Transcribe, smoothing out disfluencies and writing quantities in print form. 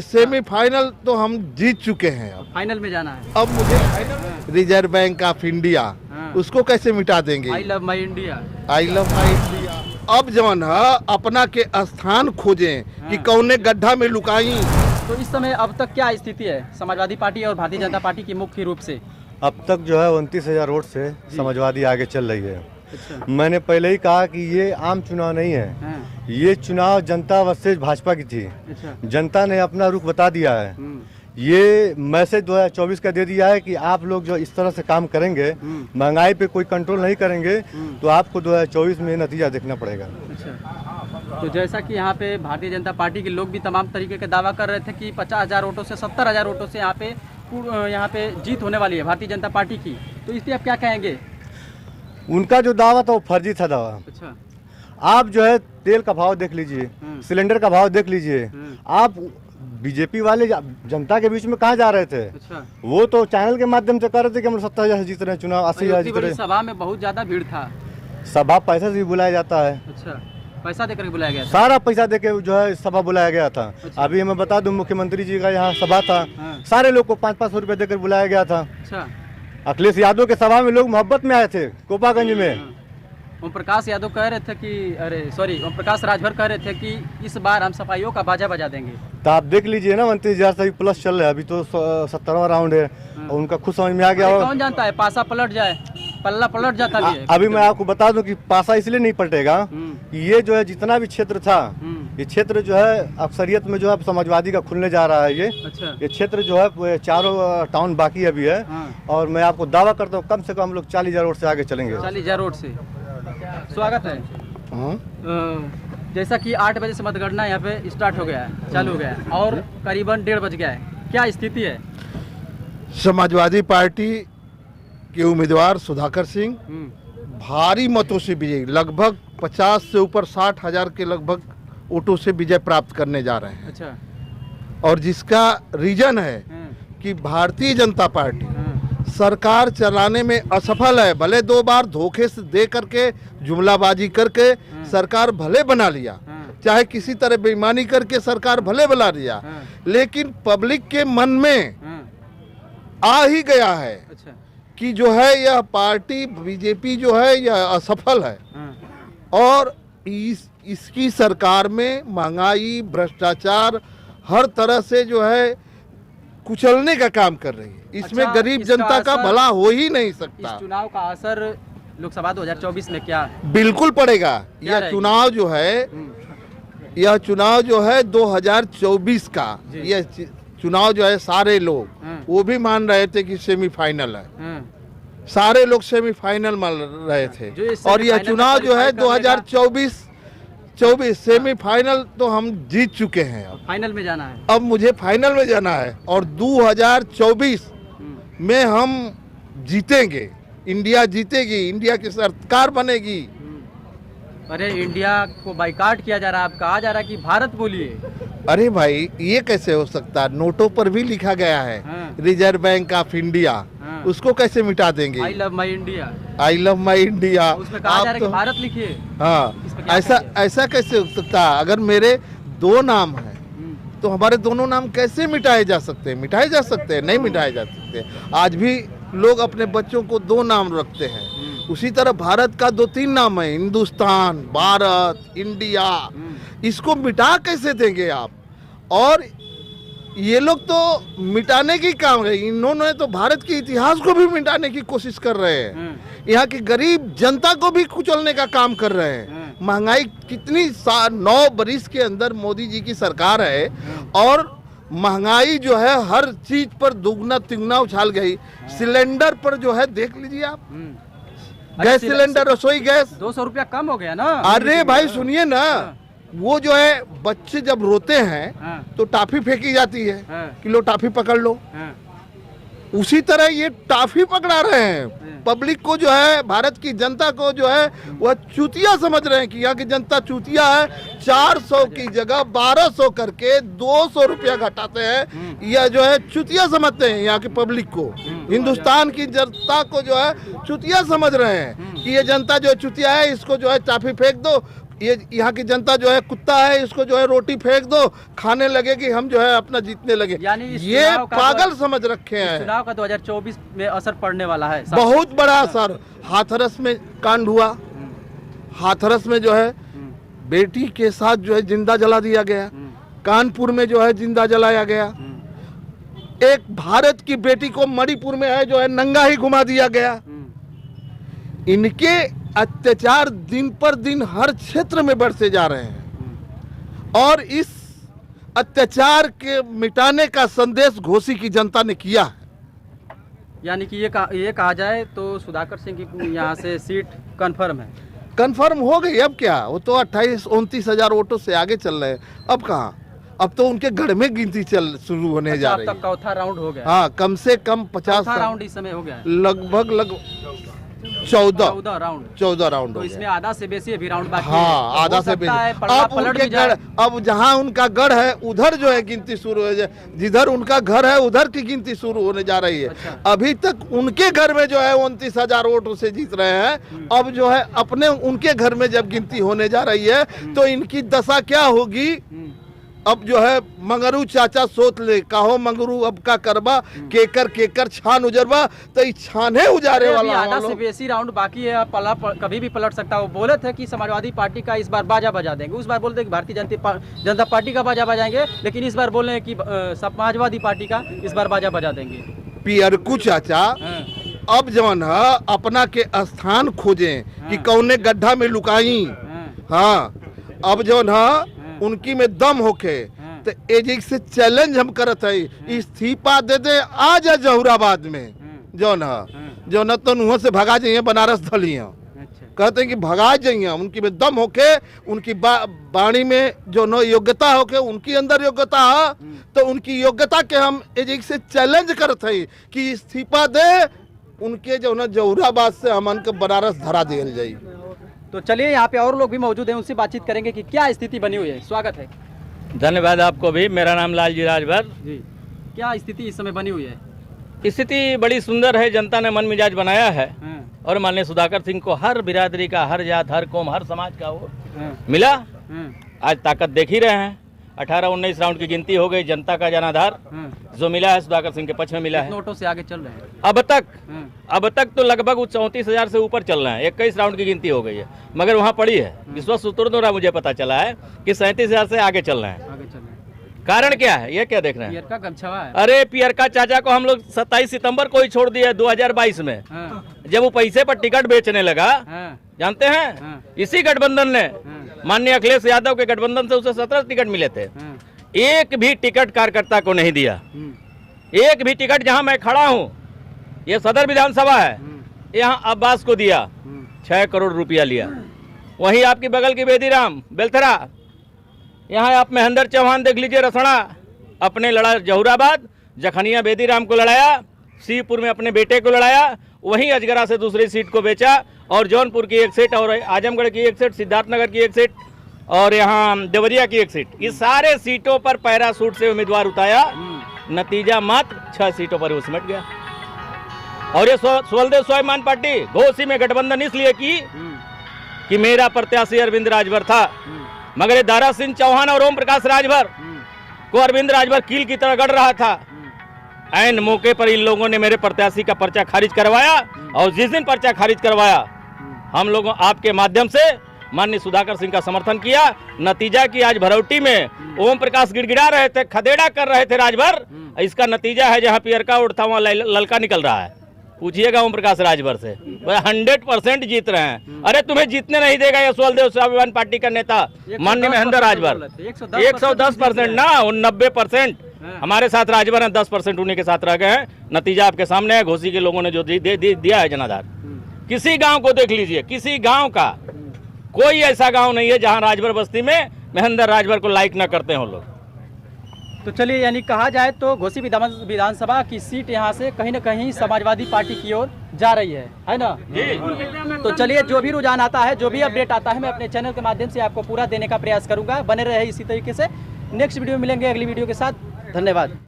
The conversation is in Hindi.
सेमीफाइनल तो हम जीत चुके हैं। अब फाइनल में जाना है। अब मुझे रिजर्व बैंक ऑफ इंडिया उसको कैसे मिटा देंगे? I love my India. I love my India. अब जवन है अपना के स्थान खोजें कि कौने गड्ढा में लुकाई। तो इस समय अब तक क्या स्थिति है समाजवादी पार्टी और भारतीय जनता पार्टी की मुख्य रूप से? अब तक जो है 29,000 वोट से समाजवादी आगे चल रही है। अच्छा। मैंने पहले ही कहा कि ये आम चुनाव नहीं है, ये चुनाव जनता वर्सेज भाजपा की थी। अच्छा। जनता ने अपना रुख बता दिया है। ये मैसेज 2024 का दे दिया है कि आप लोग जो इस तरह से काम करेंगे, महंगाई पे कोई कंट्रोल नहीं करेंगे, तो आपको 2024 में नतीजा देखना पड़ेगा। अच्छा। तो जैसा कि यहाँ पे भारतीय जनता पार्टी के लोग भी तमाम तरीके के दावा कर रहे थे कि 50,000 वोटों से 70,000 वोटों से यहाँ पे जीत होने वाली है भारतीय जनता पार्टी की, तो इस पर आप क्या कहेंगे? उनका जो दावा था वो फर्जी था दावा। अच्छा। आप जो है तेल का भाव देख लीजिए, सिलेंडर का भाव देख लीजिए। आप बीजेपी वाले जनता के बीच में कहाँ जा रहे थे? अच्छा। वो तो चैनल के माध्यम से कर रहे थे कि हम 70,000 जीत रहे हैं चुनाव, 80,000 जीत रहे हैं। सभा में बहुत ज्यादा भीड़ था। सभा पैसे से भी बुलाया जाता है। अच्छा, पैसा देकर बुलाया गया था? सारा पैसा देके जो है सभा बुलाया गया था। अच्छा। अभी मैं बता दूं, मुख्यमंत्री जी का यहाँ सभा था, सारे लोग को 500-500 रुपए देकर बुलाया गया था। अच्छा। अखिलेश यादव के सभा में लोग मोहब्बत में आए थे कोपागंज में। ओम प्रकाश यादव कह रहे थे कि ओम प्रकाश राजभर कह रहे थे कि इस बार हम सफाइयों का बाजा बजा देंगे। तो आप देख लीजिए ना, 29,000 से प्लस चल रहा है, अभी तो 17वां राउंड है। और उनका खुद समझ में आ गया। कौन जानता है पासा पलट जाए, पल्ला पलट जाता भी है। अभी मैं आपको बता दूं कि पासा इसलिए नहीं पलटेगा कि ये जो है जितना भी क्षेत्र था, ये क्षेत्र जो है अक्सरियत में जो है समाजवादी का खुलने जा रहा है। अच्छा। ये क्षेत्र जो है चारों टाउन बाकी अभी है। और मैं आपको दावा करता हूँ कम से कम हम लोग 40,000 वोट से आगे चलेंगे। 40,000 वोट से। स्वागत है। जैसा कि 8 बजे से मतगणना यहाँ पे स्टार्ट हो गया है, चालू हो गया है और करीबन 1:30 बज गया है, क्या स्थिति है? समाजवादी पार्टी के उम्मीदवार सुधाकर सिंह भारी मतों से विजयी, लगभग 50 से ऊपर 60,000 के लगभग वोटों से विजय प्राप्त करने जा रहे हैं। अच्छा। और जिसका रीजन है कि भारतीय जनता पार्टी सरकार चलाने में असफल है। भले 2 बार धोखे से दे करके, जुमलाबाजी करके सरकार भले बना लिया, चाहे किसी तरह बेईमानी करके सरकार भले बना लिया, लेकिन पब्लिक के मन में आ ही गया है। अच्छा। कि जो है यह पार्टी बीजेपी जो है यह असफल है। और इसकी सरकार में महंगाई, भ्रष्टाचार हर तरह से जो है कुचलने का काम कर रही है। इसमें अच्छा, गरीब जनता का भला हो ही नहीं सकता। इस चुनाव का असर लोकसभा 2024 में क्या बिल्कुल पड़ेगा। यह चुनाव जो है 2024 का यह चुनाव जो है सारे लोग वो भी मान रहे थे कि सेमीफाइनल है। सारे लोग सेमीफाइनल मान रहे थे। और यह चुनाव जो है 2024 सेमीफाइनल तो हम जीत चुके हैं। अब फाइनल में जाना है। अब मुझे फाइनल में जाना है और 2024 में हम जीतेंगे। इंडिया जीतेगी, इंडिया की सरकार बनेगी। अरे इंडिया को बाइकाट किया जा रहा है, अब कहा जा रहा है कि भारत बोलिए। अरे भाई ये कैसे हो सकता है? नोटों पर भी लिखा गया है रिजर्व बैंक ऑफ इंडिया, उसको कैसे मिटा देंगे? I love my India. I love my India. उसमें कहा जा रहा है कि भारत लिखिए। हाँ, ऐसा कैसे हो सकता है? अगर मेरे 2 नाम हैं तो हमारे दोनों नाम कैसे मिटाए जा सकते हैं? मिटाए जा सकते हैं? नहीं मिटाए जा सकते। आज भी लोग अपने बच्चों को 2 नाम रखते हैं। उसी तरह भारत का 2-3 नाम है, हिंदुस्तान, भारत, इंडिया। इसको मिटा कैसे देंगे आप? और ये लोग तो मिटाने की काम है। इन्होंने तो भारत के इतिहास को भी मिटाने की कोशिश कर रहे हैं। यहाँ की गरीब जनता को भी कुचलने का काम कर रहे हैं। महंगाई कितनी 9 बरिस के अंदर मोदी जी की सरकार है और महंगाई जो है हर चीज पर दुगना तिगुना उछाल गई। सिलेंडर पर जो है देख लीजिए आप, गैस सिलेंडर, रसोई गैस 200 रुपया कम हो गया ना। अरे भाई सुनिए ना, वो जो है बच्चे जब रोते हैं तो टाफी फेंकी जाती है कि लो टाफी पकड़ लो। उसी तरह ये टाफी पकड़ा रहे हैं। पब्लिक को जो है, भारत की जनता को जो है वह चूतिया समझ रहे हैं कि यहाँ की जनता चूतिया है। 400 की जगह 1200 करके 200 रुपया घटाते हैं। यह जो है चूतिया समझते हैं यहाँ की पब्लिक को। हिंदुस्तान की जनता को जो है चूतिया समझ रहे हैं कि ये जनता जो चूतिया है, इसको जो है टाफी फेंक दो, ये यहाँ की जनता जो है कुत्ता है, इसको जो है रोटी फेंक दो, खाने लगे कि हम जो है अपना जीतने लगे। यानी इस ये चुनाव का पागल समझ रखे हैं। चुनाव का 2024 में असर पड़ने वाला है। बहुत बड़ा असर। हाथरस में कांड हुआ, हाथरस में जो है बेटी के साथ जो है जिंदा जला दिया गया, कानपुर में जो है जिंदा जलाया गया, एक भारत की बेटी को मणिपुर में है जो है नंगा ही घुमा दिया गया। इनके अत्याचार दिन पर दिन हर क्षेत्र में बढ़ते जा रहे हैं और इस अत्याचार के मिटाने का संदेश घोसी की जनता ने किया है। यानी कि ये कहा जाए तो सुधाकर सिंह की यहाँ से सीट कंफर्म है। कंफर्म हो गई। अब क्या, वो तो 28-29 हजार वोटों से आगे चल रहे हैं। अब कहाँ, अब तो उनके गढ़ में गिनती शुरू होने जा रही है। चौथा राउंड हो गया। हाँ, कम से कम 50 राउंड इस समय हो गया है। लगभग 14 राउंड तो हो इसमें गया। आधा से बेसी अभी राउंड बाकी है। हाँ, तो आधा हो से सकता है बेसी। पलटा अब पलट उनके भी जाए। गढ़, अब जहाँ उनका गढ़ है उधर जो है गिनती शुरू हो जाए, जिधर उनका घर है उधर की गिनती शुरू होने जा रही है। अच्छा। अभी तक उनके घर में जो है 29 हजार वोटों से जीत रहे हैं। अब जो है अपने उनके घर में जब गिनती होने जा रही है तो इनकी दशा क्या होगी। अब जो है मंगरू चाचा सोच ले, कहो मंगरू अब का करबा, केकर केकर छान उजरबा, तो ई छाने उजारे अभी वाला आधा हम से लोग। बेसी राउंड बाकी है। कभी भी पलट सकता है। वो बोले थे कि समाजवादी पार्टी का इस बार बाजा बजा देंगे, उस बार बोलते कि भारतीय जनता पार्टी का बाजा बजाएंगे, लेकिन इस बार बोल रहे हैं कि समाजवादी पार्टी का इस बार बाजा बजा देंगे। पियरकू चाचा अब जवन है अपना के स्थान खोजे कि कौने गड्ढा में लुकाई। हाँ, अब जवन है उनकी में दम होके तो एजिक से चैलेंज हम करत है, इस्तीफा दे दे आ जा जहुराबाद में जौन है, जो न तो उन्हों से भगा जाइए बनारस धलिया। कहते हैं कि भगा जाइए, उनकी में दम होके, उनकी वाणी में जो न योग्यता होके, उनकी अंदर योग्यता है तो उनकी योग्यता के हम एजिक से चैलेंज करत है कि इस्तीफा दे, उनके जो न जहुराबाद से हमन के बनारस धरा दिया जाए। तो चलिए यहाँ पे और लोग भी मौजूद हैं, उनसे बातचीत करेंगे कि क्या स्थिति बनी हुई है। स्वागत है। धन्यवाद आपको भी। मेरा नाम लालजी राजभर जी। क्या स्थिति इस समय बनी हुई है? स्थिति बड़ी सुंदर है। जनता ने मन मिजाज बनाया है और माननीय सुधाकर सिंह को हर बिरादरी का, हर जात, हर कौम, हर समाज का वो मिला। आज ताकत देख ही रहे हैं। 18-19 राउंड की गिनती हो गई। जनता का जनाधार जो मिला है सुधाकर सिंह के पक्ष में मिला है। नोटों से आगे चल रहे हैं अब तक तो लगभग 34 हजार से ऊपर चल रहे हैं। 21 राउंड की गिनती हो गई है, मगर वहाँ पड़ी है विश्वास सूत्रों द्वारा मुझे पता चला है कि 37 हजार से आगे चल रहे हैं। कारण क्या है, ये क्या देख रहे हैं? पियर का गमछवा है। अरे पियरका चाचा को हम लोग 27 सितंबर को ही छोड़ दिया 2022 में, जब वो पैसे पर टिकट बेचने लगा। जानते हैं, इसी गठबंधन ने, माननीय अखिलेश यादव के गठबंधन से उसे 17 टिकट मिले थे। एक भी टिकट कार्यकर्ता को नहीं दिया। एक भी टिकट, जहां मैं खड़ा हूं, ये सदर विधानसभा है, यहाँ अब्बास को दिया, 6 करोड़ रुपया लिया। वहीं आपकी बगल की बेदीराम बेलथरा, यहाँ आप महेंद्र चौहान देख लीजिए, रसड़ा अपने लड़ा जहुराबाद, जखनिया बेदीराम को लड़ाया, शिवपुर में अपने बेटे को लड़ाया, वहीं अजगरा से दूसरी सीट को बेचा, और जौनपुर की एक सीट, और आजमगढ़ की एक सीट, सिद्धार्थनगर की एक सीट, और यहाँ देवरिया की एक सीट। इस सारे सीटों पर पैरासूट से उम्मीदवार उतारा। नतीजा मात्र 6 सीटों पर वो सिमट गया। और ये स्वलदेव स्वाभिमान पार्टी घोसी में गठबंधन इसलिए की कि मेरा प्रत्याशी अरविंद राजभर था, मगर ये दारा सिंह चौहान और ओम प्रकाश राजभर को अरविंद राजभर कील की तरह गढ़ रहा था। ऐन मौके पर इन लोगों ने मेरे प्रत्याशी का पर्चा खारिज करवाया, और जिस दिन पर्चा खारिज करवाया, हम लोगों आपके माध्यम से माननीय सुधाकर सिंह का समर्थन किया। नतीजा कि आज भरौटी में ओम प्रकाश गिड़गिड़ा रहे थे, खदेड़ा कर रहे थे राजभर। इसका नतीजा है जहां पियरका उड़ता वहां ललका निकल रहा है। पूछिएगा ओम प्रकाश राजभर से, 100% जीत रहे हैं। अरे तुम्हें जीतने नहीं देगा ये स्वलदेव स्वाभिमान पार्टी का नेता माननीय महेंद्र राजभर। 110% ना, 90% हमारे साथ राजभर है, 10% उन्हीं के साथ रह गए हैं। नतीजा आपके सामने है। घोसी के लोगों ने जो दिया है जनाधार, किसी गांव को देख लीजिए, किसी गांव का कोई ऐसा गांव नहीं है जहां राजभर बस्ती में महेंद्र राजभर को लाइक न करते हो लोग। तो चलिए, यानी कहा जाए तो घोसी विधानसभा की सीट यहाँ से कहीं न कहीं समाजवादी पार्टी की ओर जा रही है ना जी। तो चलिए, जो भी रुझान आता है, जो भी अपडेट आता है, मैं अपने चैनल के माध्यम से आपको पूरा देने का प्रयास करूंगा। बने रहे इसी तरीके से। नेक्स्ट वीडियो में मिलेंगे अगली वीडियो के साथ। धन्यवाद।